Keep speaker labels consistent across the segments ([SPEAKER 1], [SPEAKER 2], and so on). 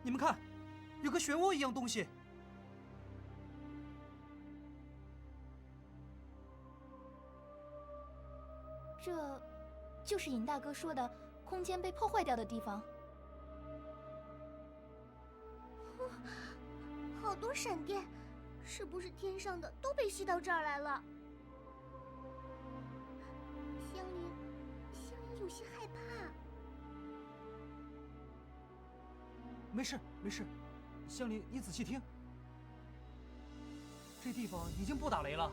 [SPEAKER 1] 你们看，有个漩涡一样东西。
[SPEAKER 2] 这，就是尹大哥说的空间被破坏掉的地方。
[SPEAKER 3] 好多闪电，是不是天上的都被吸到这儿来了？香菱有些害怕。
[SPEAKER 1] 没事没事，香菱，你仔细听，这地方已经不打雷了。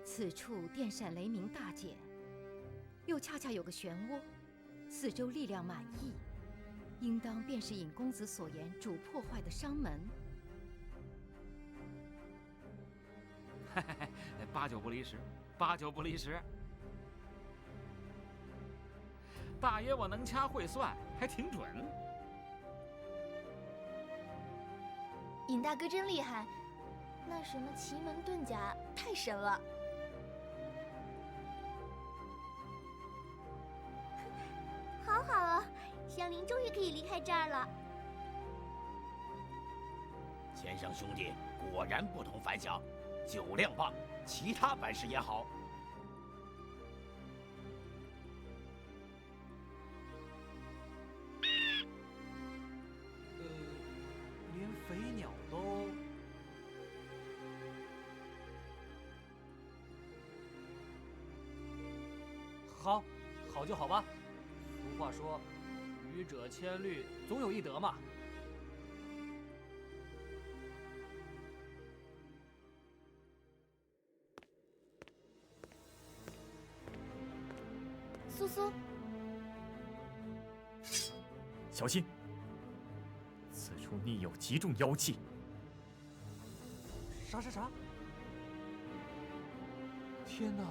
[SPEAKER 4] 此处电闪雷鸣大减，又恰恰有个漩涡，四周力量满溢，应当便是尹公子所言主破坏的商门。
[SPEAKER 5] 嘿嘿嘿，八九不离十，八九不离十。大爷我能掐会算，还挺准。
[SPEAKER 2] 尹大哥真厉害，那什么奇门遁甲太神了。
[SPEAKER 3] 好好哦，香菱终于可以离开这儿了。
[SPEAKER 6] 千生兄弟果然不同凡响，酒量棒，其他本事也好。
[SPEAKER 1] 连肥鸟都……好，好就好吧。俗话说，愚者千虑，总有一得嘛。
[SPEAKER 2] 苏苏，
[SPEAKER 7] 小心！此处匿有极重妖气。
[SPEAKER 1] 啥？天哪，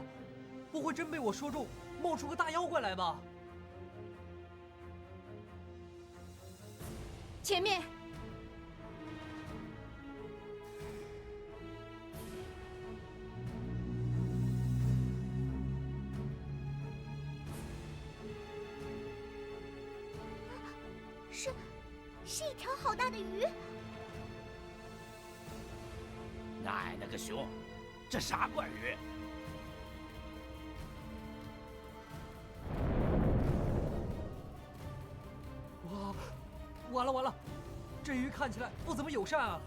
[SPEAKER 1] 不会真被我说中，冒出个大妖怪来吧？
[SPEAKER 2] 前面！
[SPEAKER 3] 是一条好大的鱼。
[SPEAKER 6] 奶奶个熊，这啥怪鱼？
[SPEAKER 1] 哇，完了！这鱼看起来不怎么友善啊！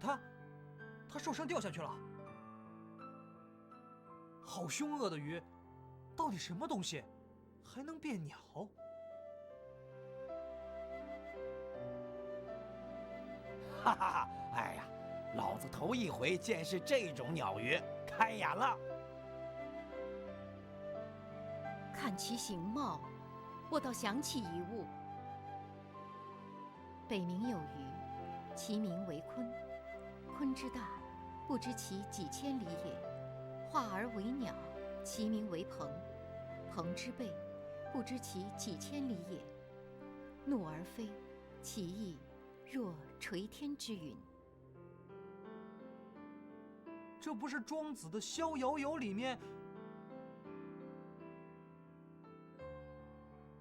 [SPEAKER 1] 他受伤掉下去了。好凶恶的鱼，到底什么东西，还能变鸟？
[SPEAKER 6] 哈哈哈！哎呀，老子头一回见识这种鸟鱼，开眼了。
[SPEAKER 4] 看其形貌，我倒想起一物。北冥有鱼，其名为鲲。鲲之大，不知其几千里也；化而为鸟，其名为鹏。鹏之背，不知其几千里也；怒而飞，其翼若垂天之云。
[SPEAKER 1] 这不是庄子的《逍遥游》里面？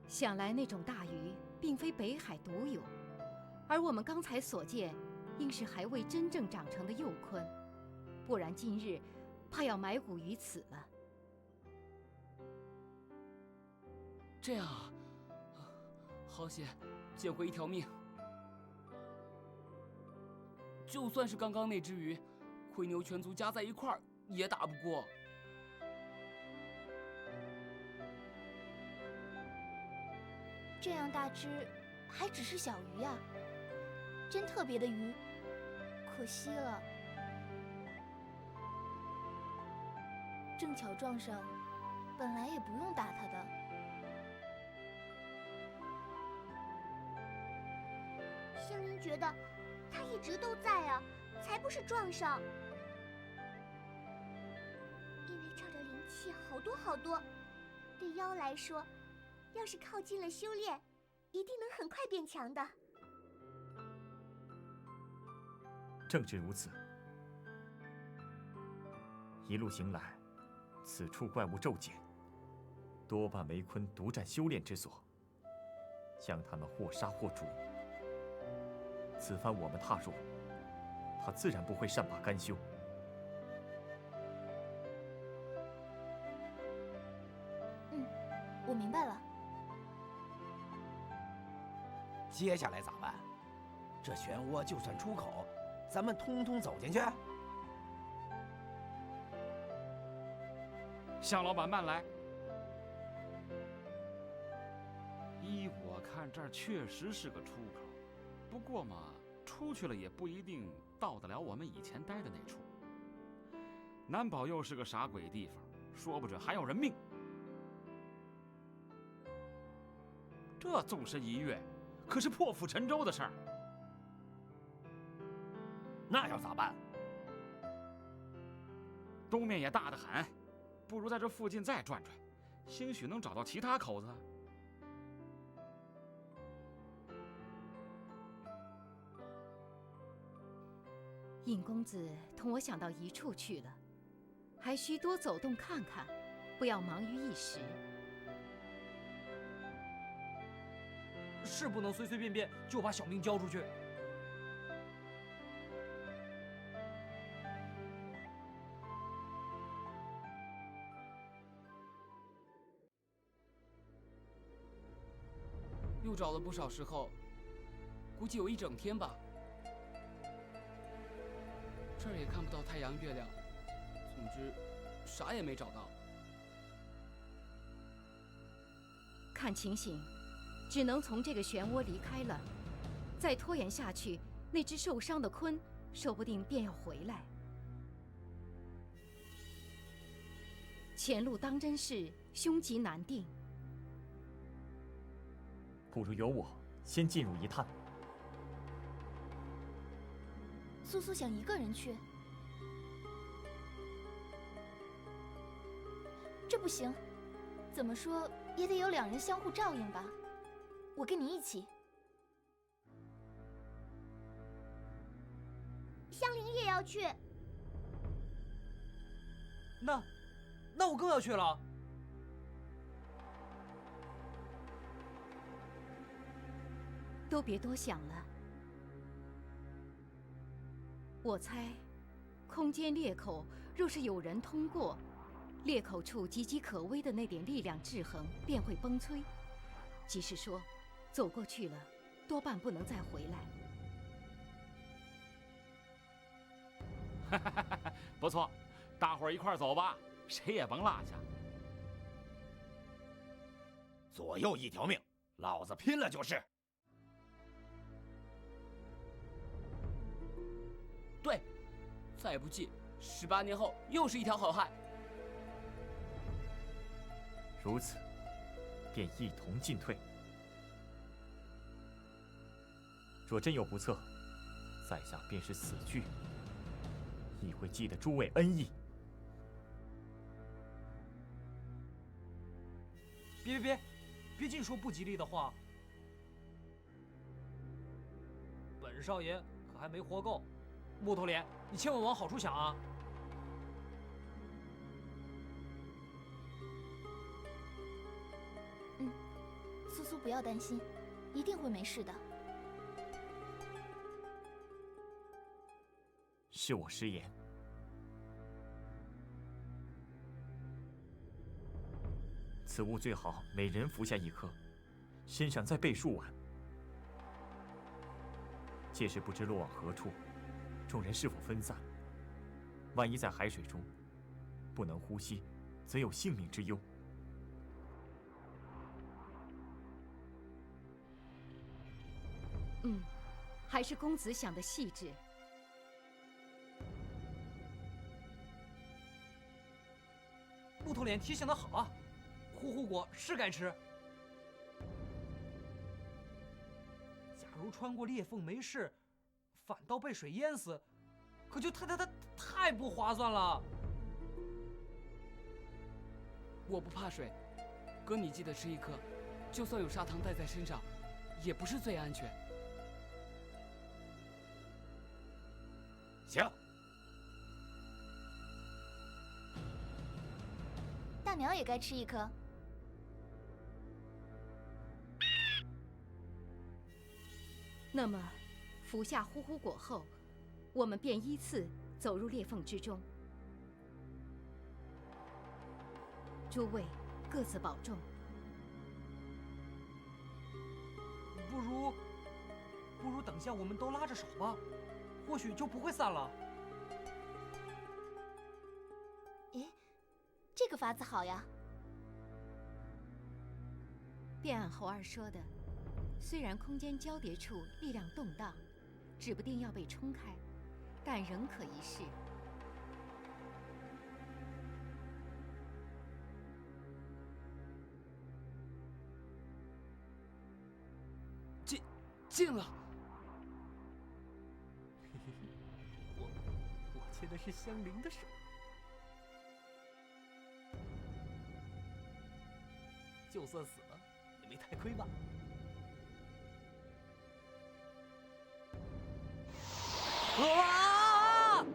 [SPEAKER 4] 想来那种大鱼并非北海独有，而我们刚才所见，应是还未真正长成的幼鲲，不然今日怕要埋骨于此了。
[SPEAKER 8] 这样啊，好险，捡回一条命。就算是刚刚那只鱼，魁牛全族加在一块儿也打不过。
[SPEAKER 2] 这样大只，还只是小鱼呀，真特别的鱼，可惜了。正巧撞上，本来也不用打它的。
[SPEAKER 3] 香菱觉得它一直都在啊，才不是撞上。因为这儿的灵气好多好多，对妖来说，要是靠近了修炼，一定能很快变强的。
[SPEAKER 7] 正是如此。一路行来，此处怪物骤减，多半为鲲独占修炼之所，将他们或杀或逐。此番我们踏入，他自然不会善罢甘休。
[SPEAKER 2] 我明白了。
[SPEAKER 6] 接下来咋办？这漩涡就算出口，咱们通通走进去？
[SPEAKER 5] 向老板慢来。依我看，这儿确实是个出口，不过嘛，出去了也不一定到得了我们以前待的那处。难保又是个啥鬼地方，说不准还要人命。这纵身一跃，可是破釜沉舟的事儿。
[SPEAKER 6] 那要咋办？
[SPEAKER 5] 东面也大得很，不如在这附近再转转，兴许能找到其他口子。
[SPEAKER 4] 尹公子同我想到一处去了，还需多走动看看，不要忙于一时。
[SPEAKER 1] 是不能随随便便就把小命交出去。
[SPEAKER 8] 又找了不少时候，估计有一整天吧。这儿也看不到太阳、月亮，总之，啥也没找到。
[SPEAKER 4] 看情形，只能从这个漩涡离开了。再拖延下去，那只受伤的鲲说不定便要回来。前路当真是凶吉难定。
[SPEAKER 7] 不如由我先进入一探。
[SPEAKER 2] 苏苏想一个人去，这不行，怎么说也得有两人相互照应吧。我跟你一起。
[SPEAKER 3] 香菱也要去。
[SPEAKER 1] 那我更要去了。
[SPEAKER 4] 都别多想了。我猜，空间裂口若是有人通过，裂口处岌岌可危的那点力量制衡便会崩摧。即是说，走过去了，多半不能再回来。
[SPEAKER 5] 不错，大伙儿一块儿走吧，谁也甭落下。
[SPEAKER 6] 左右一条命，老子拼了就是。
[SPEAKER 8] 对，再不济，18年后又是一条好汉。
[SPEAKER 7] 如此，便一同进退。若真有不测，在下便是死去，亦会记得诸位恩义。
[SPEAKER 1] 别净说不吉利的话。本少爷可还没活够，木头脸，你千万往好处想啊！
[SPEAKER 2] 苏苏不要担心，一定会没事的。
[SPEAKER 7] 是我失言。此物最好每人服下一颗，身上再备数碗。届时不知落往何处，众人是否分散？万一在海水中不能呼吸，则有性命之忧。
[SPEAKER 4] 还是公子想得细致。
[SPEAKER 1] 木头脸提醒的好啊，呼呼果是该吃。假如穿过裂缝没事，反倒被水淹死，可就太不划算了。
[SPEAKER 8] 我不怕水，哥你记得吃一颗，就算有砂糖带在身上，也不是最安全。
[SPEAKER 6] 行。
[SPEAKER 2] 大苗也该吃一颗。
[SPEAKER 4] 那么，服下呼呼果后，我们便依次走入裂缝之中。诸位各自保重。
[SPEAKER 1] 不如等下我们都拉着手吧，或许就不会散了。
[SPEAKER 2] 诶，这个法子好呀。
[SPEAKER 4] 便按猴儿说的，虽然空间交叠处力量动荡，指不定要被冲开，但仍可一试。
[SPEAKER 8] 进了。
[SPEAKER 1] 我牵的是香菱的手。就算死了，也没太亏吧。啊！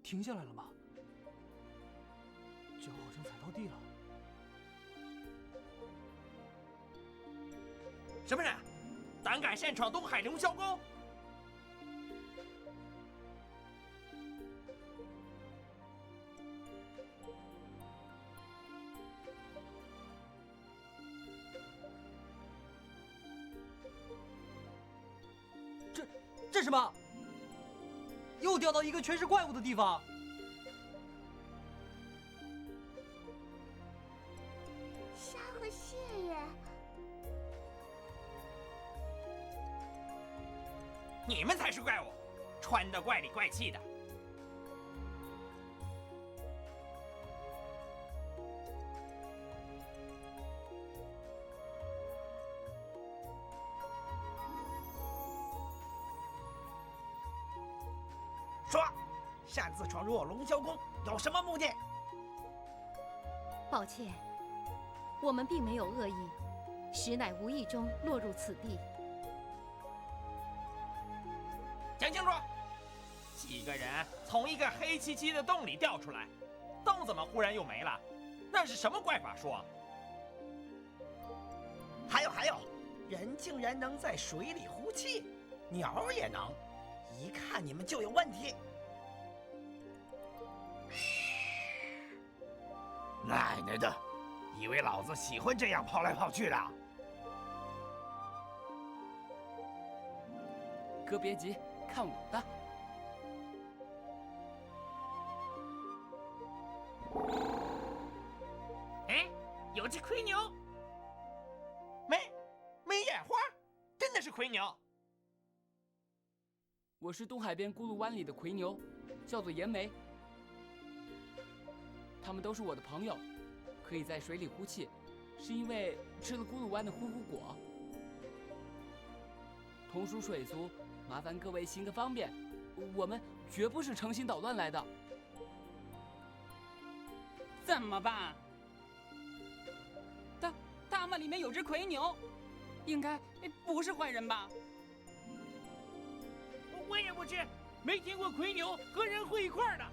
[SPEAKER 1] 停下来了吗？脚好像踩到地了。
[SPEAKER 6] 什么人？胆敢擅闯东海龙霄宫？
[SPEAKER 1] 这什么？又掉到一个全是怪物的地方。
[SPEAKER 3] 虾和蟹耶！
[SPEAKER 6] 你们才是怪物，穿得怪里怪气的。说，擅自闯入我龙霄宫有什么目的？
[SPEAKER 4] 抱歉，我们并没有恶意，实乃无意中落入此地。
[SPEAKER 6] 讲清楚！几个人从一个黑漆漆的洞里掉出来，洞怎么忽然又没了？那是什么怪法术？还有，人竟然能在水里呼气，鸟也能，一看你们就有问题。奶奶的，以为老子喜欢这样跑来跑去的？
[SPEAKER 8] 哥别急，看我的。
[SPEAKER 6] 哎，有只葵牛，没眼花，真的是葵牛。
[SPEAKER 8] 我是东海边咕噜湾里的葵牛，叫做岩梅。他们都是我的朋友，可以在水里呼气，是因为吃了咕噜湾的呼呼果。同属水族，麻烦各位行个方便，我们绝不是诚心捣乱来的。
[SPEAKER 9] 怎么办？大门里面有只葵牛，应该不是坏人吧？
[SPEAKER 6] 我也不知，没听过葵牛和人混一块儿的。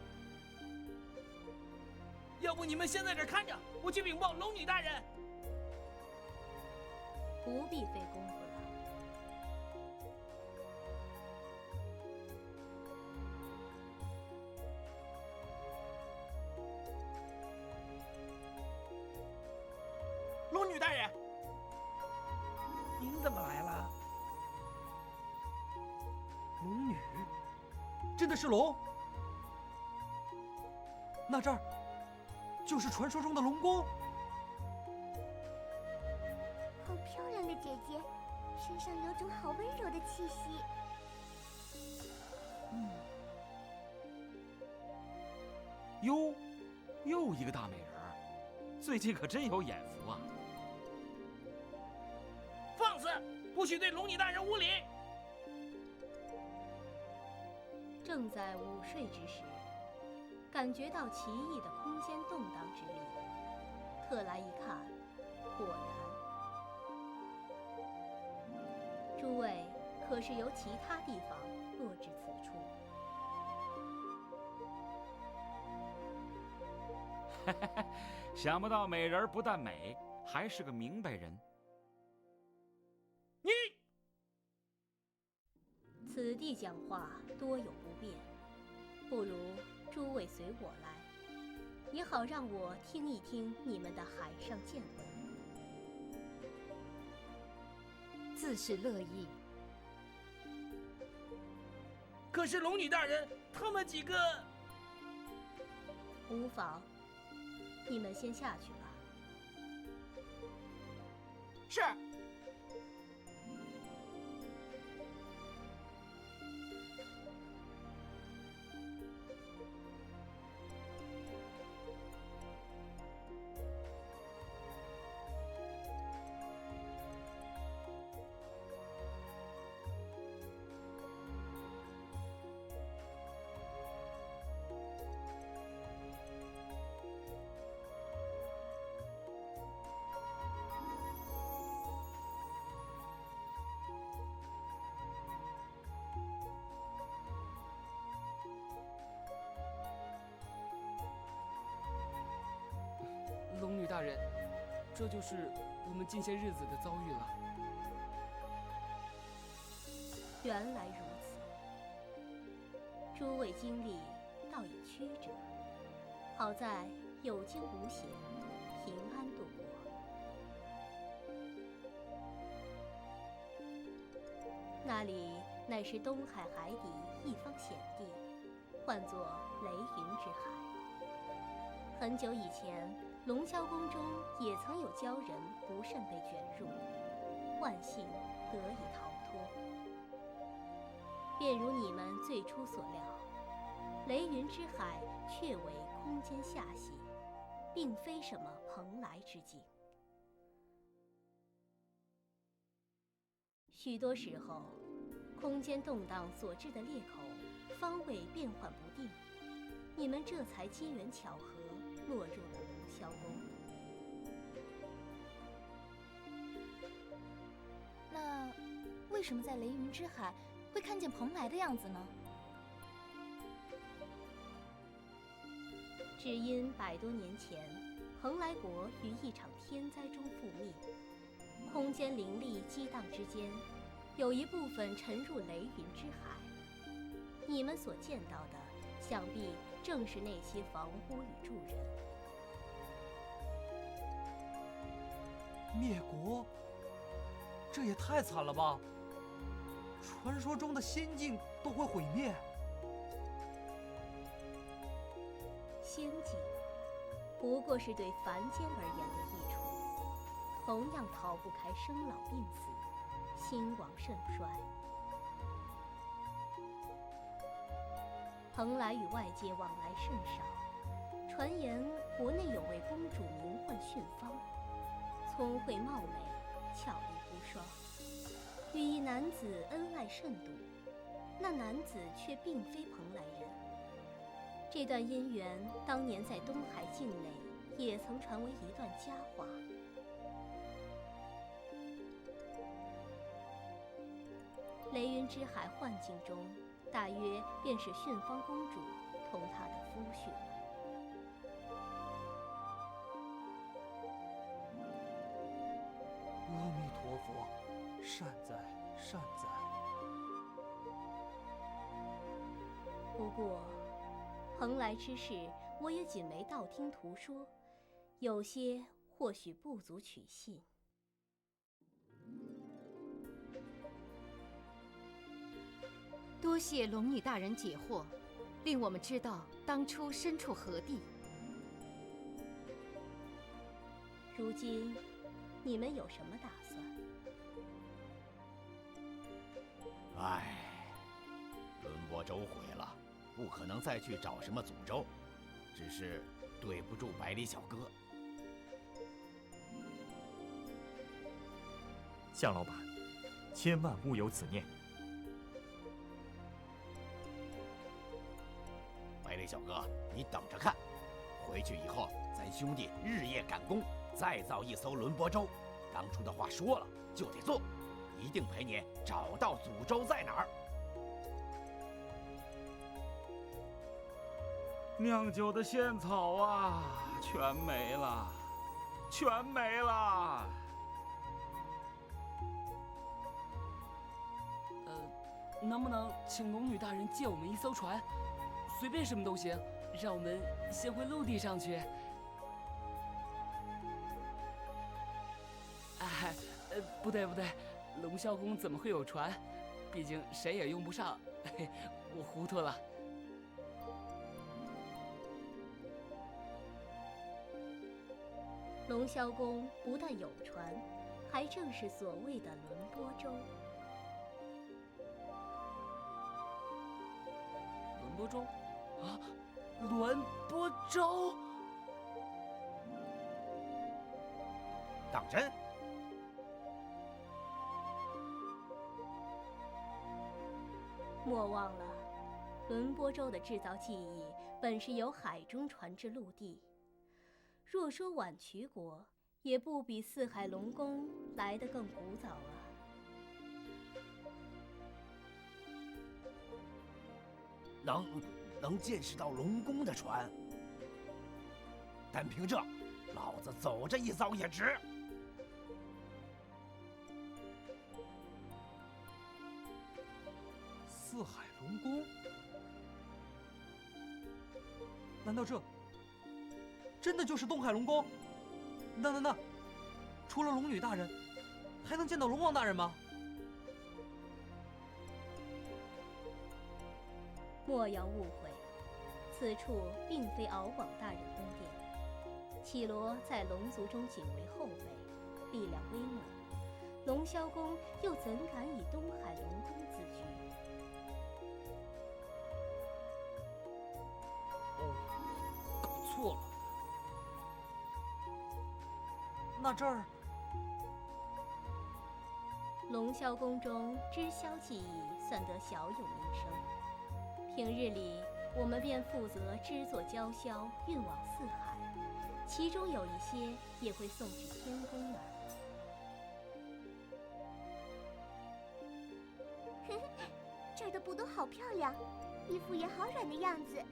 [SPEAKER 6] 要不你们先在这儿看着，我去禀报龙女大人。
[SPEAKER 2] 不必费功夫了。
[SPEAKER 6] 龙女大人，
[SPEAKER 1] 您怎么来了？龙女，真的是龙？那这儿就是传说中的龙宫。
[SPEAKER 3] 好漂亮的姐姐，身上有种好温柔的气息。
[SPEAKER 5] 哟，又一个大美人儿，最近可真有眼福啊！
[SPEAKER 6] 放肆！不许对龙女大人无礼！
[SPEAKER 2] 正在午睡之时，感觉到奇异的空间动荡之力，特来一看，果然，诸位可是由其他地方落至此处？
[SPEAKER 5] 想不到美人不但美，还是个明白人。
[SPEAKER 6] 你
[SPEAKER 2] 此地讲话多有不便，不如诸位随我来，也好让我听一听你们的海上见闻。
[SPEAKER 4] 自是乐意。
[SPEAKER 6] 可是龙女大人，他们几个……
[SPEAKER 2] 无妨，你们先下去吧。
[SPEAKER 6] 是。
[SPEAKER 8] 龙女大人，这就是我们近些日子的遭遇了。
[SPEAKER 2] 原来如此，诸位经历倒也曲折，好在有惊无险，平安度过。那里乃是东海海底一方险地，唤作雷云之海。很久以前，龙霄宫中也曾有鲛人不慎被卷入，万幸得以逃脱。便如你们最初所料，雷云之海确为空间下隙，并非什么蓬莱之境。许多时候，空间动荡所致的裂口方位变幻不定，你们这才机缘巧合落入了龙霄宫。那为什么在雷云之海会看见蓬莱的样子呢？只因100多年前，蓬莱国于一场天灾中覆灭，空间灵力激荡之间，有一部分沉入雷云之海。你们所见到的，想必正是那些房屋与住人。
[SPEAKER 1] 灭国，这也太惨了吧！传说中的仙境都会毁灭。
[SPEAKER 2] 仙境不过是对凡间而言的益处，同样逃不开生老病死、兴亡盛衰。蓬莱与外界往来甚少，传言国内有位公主名唤训芳，聪慧貌美，俏丽无双，与一男子恩爱甚笃，那男子却并非蓬莱人。这段姻缘当年在东海境内也曾传为一段佳话。雷云之海幻境中，大约便是训芳公主同她的夫婿了。
[SPEAKER 1] 阿弥陀佛，善哉善哉。
[SPEAKER 2] 不过，蓬莱之事，我也仅为道听途说，有些或许不足取信。
[SPEAKER 4] 多谢龙女大人解惑，令我们知道当初身处何地。
[SPEAKER 2] 如今，你们有什么打算？
[SPEAKER 10] 唉，轮播州毁了，不可能再去找什么诅咒，只是对不住百里小哥。
[SPEAKER 7] 向老板，千万勿有此念。
[SPEAKER 10] 百里小哥，你等着看，回去以后，咱兄弟日夜赶工，再造一艘轮播舟。当初的话说了，就得做，一定陪你找到诅咒在哪儿。
[SPEAKER 5] 酿酒的仙草啊，全没了，全没了。
[SPEAKER 8] 能不能请龙女大人借我们一艘船，随便什么都行，让我们先回陆地上去。哎，不对不对，龙霄宫怎么会有船？毕竟谁也用不上。我糊涂了。
[SPEAKER 2] 龙霄宫不但有船，还正是所谓的轮播舟。
[SPEAKER 8] 轮播舟？啊，轮播舟！
[SPEAKER 10] 当真？
[SPEAKER 2] 莫忘了，轮播舟的制造技艺本是由海中传至陆地。若说晚渠国，也不比四海龙宫来得更古早啊。
[SPEAKER 10] 能见识到龙宫的船，单凭这，老子走这一遭也值。
[SPEAKER 1] 四海龙宫？难道这真的就是东海龙宫？那，除了龙女大人，还能见到龙王大人吗？
[SPEAKER 2] 莫要误会，此处并非敖广大人宫殿。绮罗在龙族中仅为后辈，力量微末，龙霄宫又怎敢以东海龙宫自居？
[SPEAKER 1] 搞错了。那这儿，
[SPEAKER 2] 龙霄宫中织销技艺算得小有名声。平日里，我们便负责织作娇绡，运往四海，其中有一些也会送去天宫呢。
[SPEAKER 3] 这儿的布都好漂亮，衣服也好软的样子，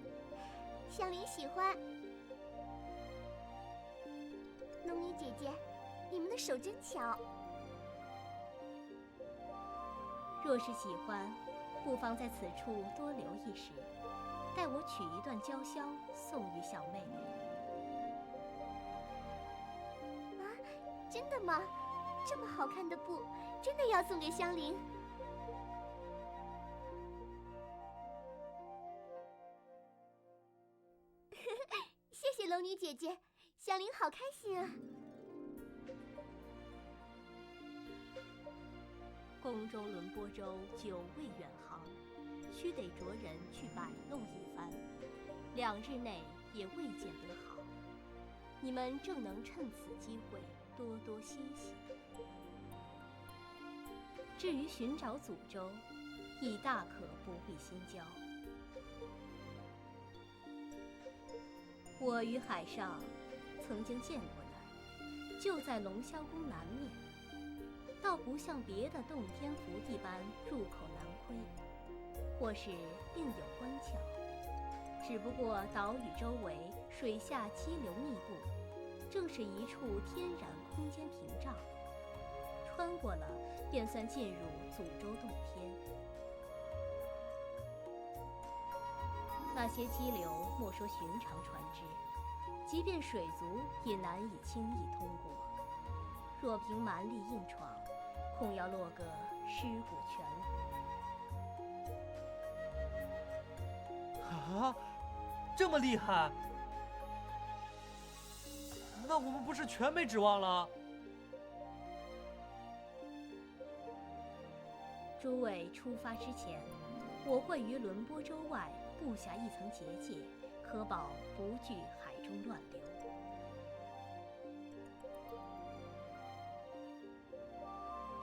[SPEAKER 3] 香菱喜欢。龙女姐姐，你们的手真巧。
[SPEAKER 2] 若是喜欢，不妨在此处多留一时，待我取一段娇绡送与小妹妹。
[SPEAKER 3] 啊，真的吗？这么好看的布，真的要送给香菱？谢谢龙女姐姐，香菱好开心啊！
[SPEAKER 2] 宫中轮播舟久未远航，须得着人去摆弄一番，2日内也未见得好。你们正能趁此机会多多歇息。至于寻找祖州，亦大可不必心焦。我于海上曾经见过那儿，就在龙霄宫南面，倒不像别的洞天福地般入口难窥，或是另有关窍。只不过岛屿周围水下激流密布，正是一处天然空间屏障，穿过了便算进入祖州洞天。那些激流莫说寻常船只，即便水族也难以轻易通过。若凭蛮力硬闯，恐要落个尸骨全无。
[SPEAKER 1] 啊，这么厉害？那我们不是全没指望了？
[SPEAKER 2] 诸位出发之前，我会于轮播舟外布下一层结界，可保不惧海中乱流。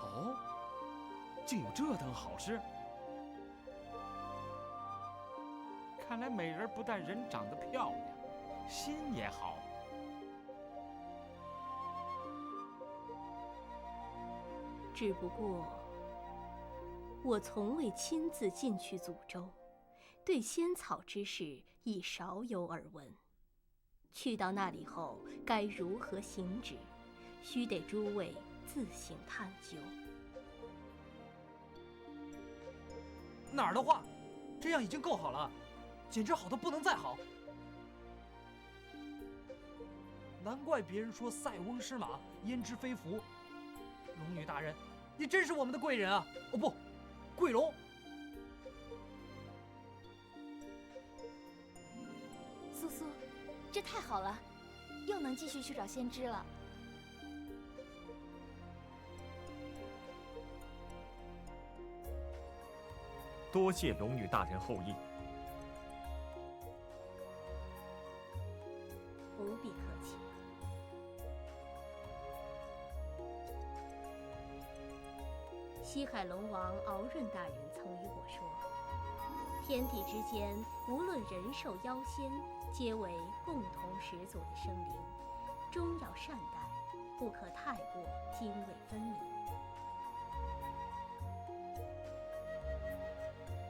[SPEAKER 5] 哦，竟有这等好事！看来美人不但人长得漂亮，心也好。
[SPEAKER 2] 只不过，我从未亲自进去祖州，对仙草之事已少有耳闻。去到那里后，该如何行止，须得诸位自行探究。
[SPEAKER 1] 哪儿的话，这样已经够好了，简直好的不能再好。难怪别人说塞翁失马，焉知非福。龙女大人，你真是我们的贵人啊！哦不，贵龙。
[SPEAKER 4] 苏苏，这太好了，又能继续去找先知了。
[SPEAKER 7] 多谢龙女大人厚意。
[SPEAKER 2] 不必客气。西海龙王敖润大人曾与我说，天地之间无论人兽妖仙，皆为共同始祖的生灵，终要善待，不可太过泾渭分明。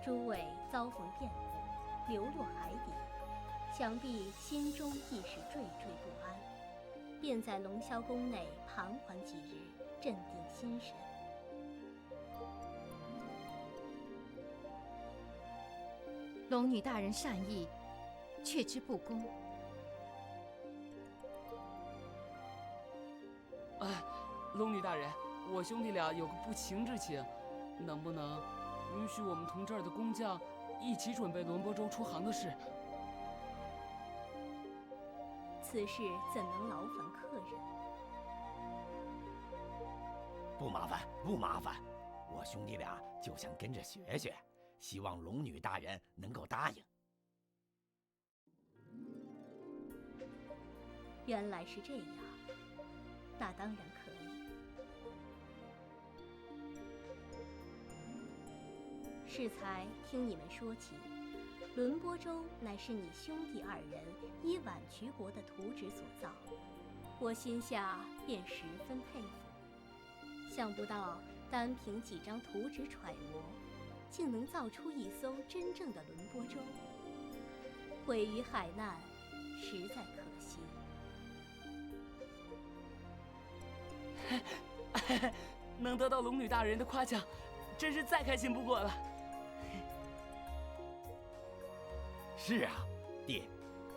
[SPEAKER 2] 诸位遭逢变故，流落海底，想必心中亦是惴惴不安，便在龙霄宫内盘桓几日，镇定心神。
[SPEAKER 4] 龙女大人善意，却知不公。
[SPEAKER 8] 哎，龙女大人，我兄弟俩有个不情之请，能不能允许我们同这儿的工匠一起准备轮播舟出航的事？
[SPEAKER 2] 此事怎能劳烦客人？
[SPEAKER 10] 不麻烦，不麻烦，我兄弟俩就想跟着学学，希望龙女大人能够答应。
[SPEAKER 2] 原来是这样，那当然可以。适才听你们说起，轮播舟乃是你兄弟2人依婉渠国的图纸所造，我心下便十分佩服。想不到单凭几张图纸揣摩，竟能造出一艘真正的轮播舟，毁于海难，实在可惜。
[SPEAKER 8] 能得到龙女大人的夸奖，真是再开心不过了。
[SPEAKER 10] 是啊，爹，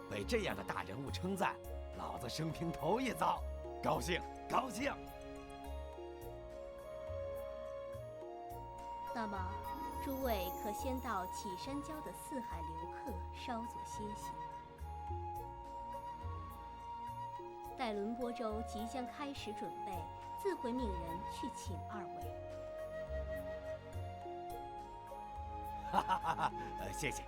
[SPEAKER 10] 被这样的大人物称赞，老子生平头一遭，高兴，高兴。
[SPEAKER 2] 那么，诸位可先到启山郊的四海留客稍作歇息。待轮播舟即将开始准备，自会命人去请二位。
[SPEAKER 10] 哈哈哈哈！谢谢。